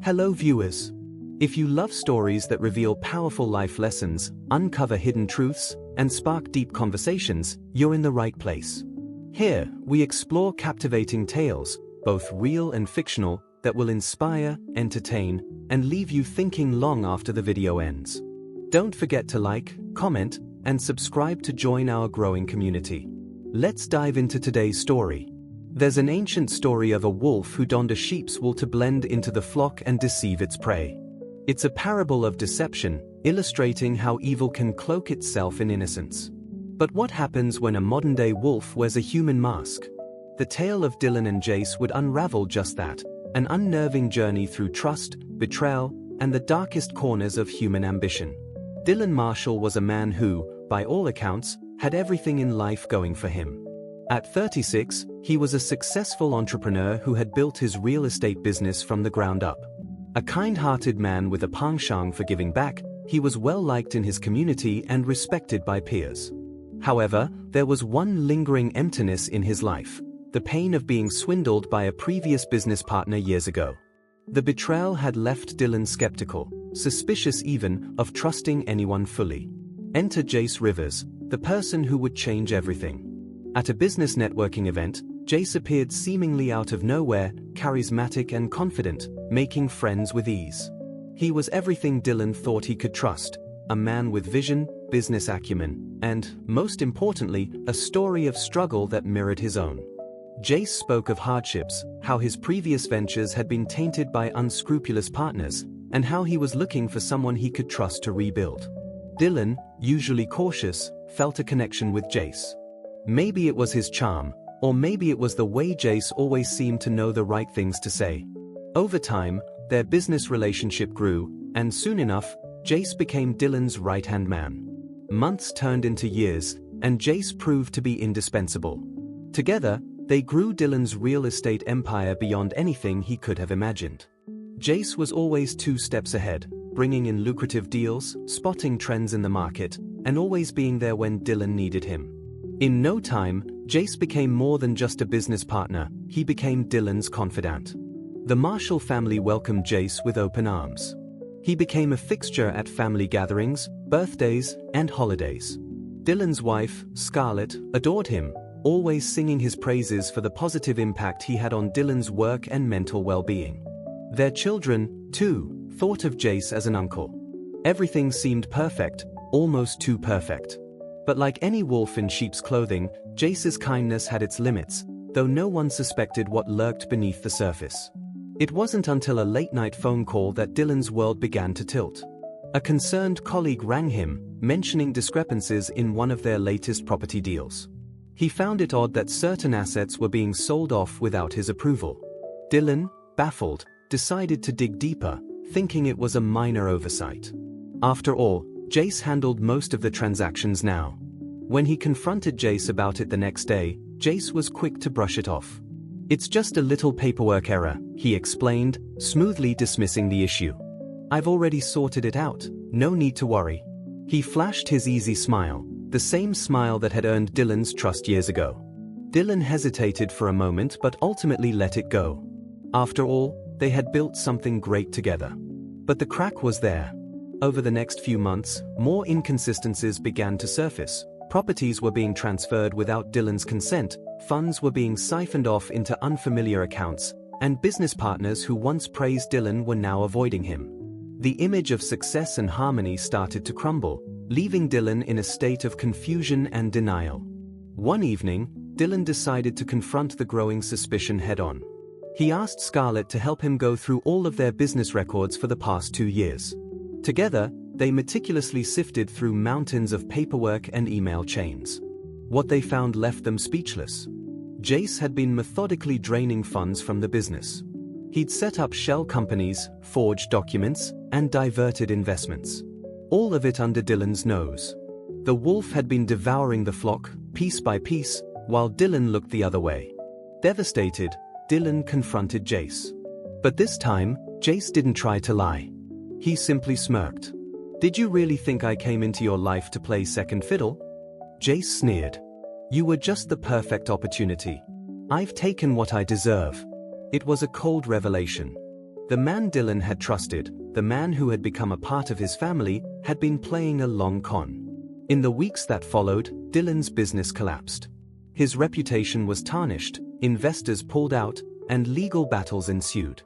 Hello viewers. If you love stories that reveal powerful life lessons, uncover hidden truths, and spark deep conversations, you're in the right place. Here, we explore captivating tales, both real and fictional, that will inspire, entertain, and leave you thinking long after the video ends. Don't forget to like, comment, and subscribe to join our growing community. Let's dive into today's story. There's an ancient story of a wolf who donned a sheep's wool to blend into the flock and deceive its prey. It's a parable of deception, illustrating how evil can cloak itself in innocence. But what happens when a modern-day wolf wears a human mask? The tale of Dylan and Jace would unravel just that, an unnerving journey through trust, betrayal, and the darkest corners of human ambition. Dylan Marshall was a man who, by all accounts, had everything in life going for him. At 36, he was a successful entrepreneur who had built his real estate business from the ground up. A kind-hearted man with a penchant for giving back, he was well-liked in his community and respected by peers. However, there was one lingering emptiness in his life: the pain of being swindled by a previous business partner years ago. The betrayal had left Dylan skeptical, suspicious even, of trusting anyone fully. Enter Jace Rivers, the person who would change everything. At a business networking event, Jace appeared seemingly out of nowhere, charismatic and confident, making friends with ease. He was everything Dylan thought he could trust: a man with vision, business acumen, and, most importantly, a story of struggle that mirrored his own. Jace spoke of hardships, how his previous ventures had been tainted by unscrupulous partners, and how he was looking for someone he could trust to rebuild. Dylan, usually cautious, felt a connection with Jace. Maybe it was his charm, or maybe it was the way Jace always seemed to know the right things to say. Over time, their business relationship grew, and soon enough, Jace became Dylan's right-hand man. Months turned into years, and Jace proved to be indispensable. Together, they grew Dylan's real estate empire beyond anything he could have imagined. Jace was always 2 steps ahead, bringing in lucrative deals, spotting trends in the market, and always being there when Dylan needed him. In no time, Jace became more than just a business partner, he became Dylan's confidant. The Marshall family welcomed Jace with open arms. He became a fixture at family gatherings, birthdays, and holidays. Dylan's wife, Scarlett, adored him, always singing his praises for the positive impact he had on Dylan's work and mental well-being. Their children, too, thought of Jace as an uncle. Everything seemed perfect, almost too perfect. But like any wolf in sheep's clothing, Jace's kindness had its limits, though no one suspected what lurked beneath the surface. It wasn't until a late-night phone call that Dylan's world began to tilt. A concerned colleague rang him, mentioning discrepancies in one of their latest property deals. He found it odd that certain assets were being sold off without his approval. Dylan, baffled, decided to dig deeper, thinking it was a minor oversight. After all, Jace handled most of the transactions now. When he confronted Jace about it the next day, Jace was quick to brush it off. "It's just a little paperwork error," he explained, smoothly dismissing the issue. "I've already sorted it out, no need to worry." He flashed his easy smile, the same smile that had earned Dylan's trust years ago. Dylan hesitated for a moment but ultimately let it go. After all, they had built something great together. But the crack was there. Over the next few months, more inconsistencies began to surface. Properties were being transferred without Dylan's consent, funds were being siphoned off into unfamiliar accounts, and business partners who once praised Dylan were now avoiding him. The image of success and harmony started to crumble, leaving Dylan in a state of confusion and denial. One evening, Dylan decided to confront the growing suspicion head-on. He asked Scarlett to help him go through all of their business records for the past 2 years. Together, they meticulously sifted through mountains of paperwork and email chains. What they found left them speechless. Jace had been methodically draining funds from the business. He'd set up shell companies, forged documents, and diverted investments. All of it under Dylan's nose. The wolf had been devouring the flock, piece by piece, while Dylan looked the other way. Devastated, Dylan confronted Jace. But this time, Jace didn't try to lie. He simply smirked. "Did you really think I came into your life to play second fiddle?" Jace sneered. "You were just the perfect opportunity. I've taken what I deserve." It was a cold revelation. The man Dylan had trusted, the man who had become a part of his family, had been playing a long con. In the weeks that followed, Dylan's business collapsed. His reputation was tarnished, investors pulled out, and legal battles ensued.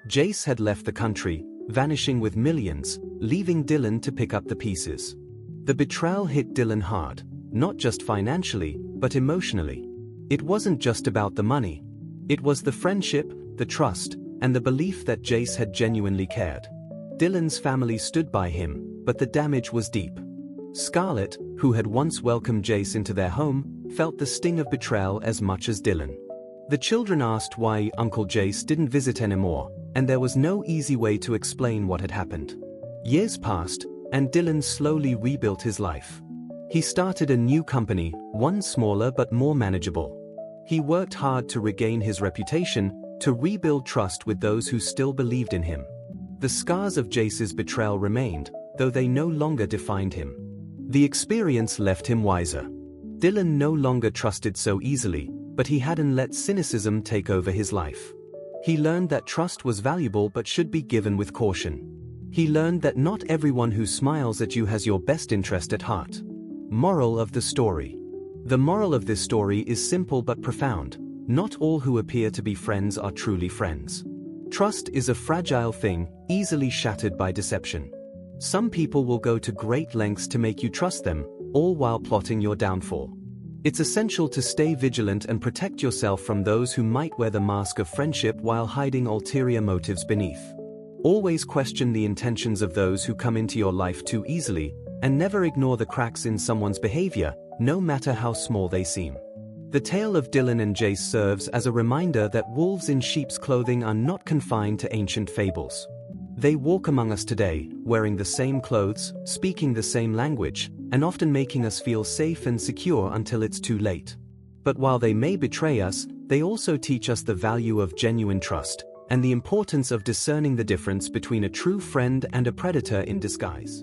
Jace had left the country, vanishing with millions, leaving Dylan to pick up the pieces. The betrayal hit Dylan hard, not just financially, but emotionally. It wasn't just about the money. It was the friendship, the trust, and the belief that Jace had genuinely cared. Dylan's family stood by him, but the damage was deep. Scarlett, who had once welcomed Jace into their home, felt the sting of betrayal as much as Dylan. The children asked why Uncle Jace didn't visit anymore, and there was no easy way to explain what had happened. Years passed, and Dylan slowly rebuilt his life. He started a new company, one smaller but more manageable. He worked hard to regain his reputation, to rebuild trust with those who still believed in him. The scars of Jace's betrayal remained, though they no longer defined him. The experience left him wiser. Dylan no longer trusted so easily, but he hadn't let cynicism take over his life. He learned that trust was valuable but should be given with caution. He learned that not everyone who smiles at you has your best interest at heart. Moral of the story. The moral of this story is simple but profound. Not all who appear to be friends are truly friends. Trust is a fragile thing, easily shattered by deception. Some people will go to great lengths to make you trust them, all while plotting your downfall. It's essential to stay vigilant and protect yourself from those who might wear the mask of friendship while hiding ulterior motives beneath. Always question the intentions of those who come into your life too easily, and never ignore the cracks in someone's behavior, no matter how small they seem. The tale of Dylan and Jace serves as a reminder that wolves in sheep's clothing are not confined to ancient fables. They walk among us today, wearing the same clothes, speaking the same language, and often making us feel safe and secure until it's too late. But while they may betray us, they also teach us the value of genuine trust, and the importance of discerning the difference between a true friend and a predator in disguise.